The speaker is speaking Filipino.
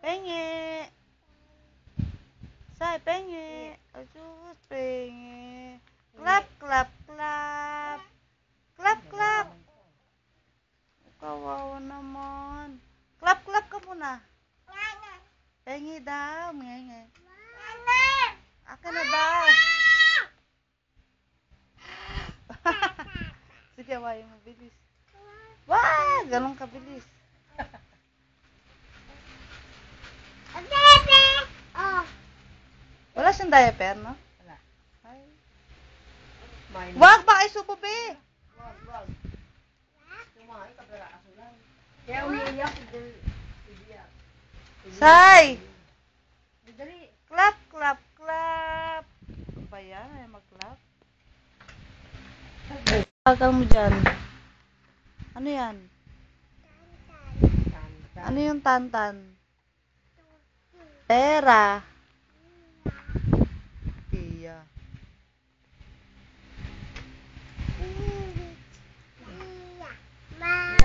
Pengi. Say, pengi. Aduh, pengi. Clap, clap, clap. Clap, clap. Kawawa naman. Clap, clap ka muna. Pengi daw. Ngenge. Akin na daw. Sige, why mabilis. Wah, ganun kabilis. Wala siyang diaper, no? Wala. Ay. Mine. Wag, baka isubo, be. Wag. Kumain ka pala aso lang. Kaya umiiyak. Iiyak. Say! Dali. Clap, clap, clap. Ano ba yan? Ay, mag-clap. Tagal mo dyan. Ano yan? Ano yung tantan? Pera.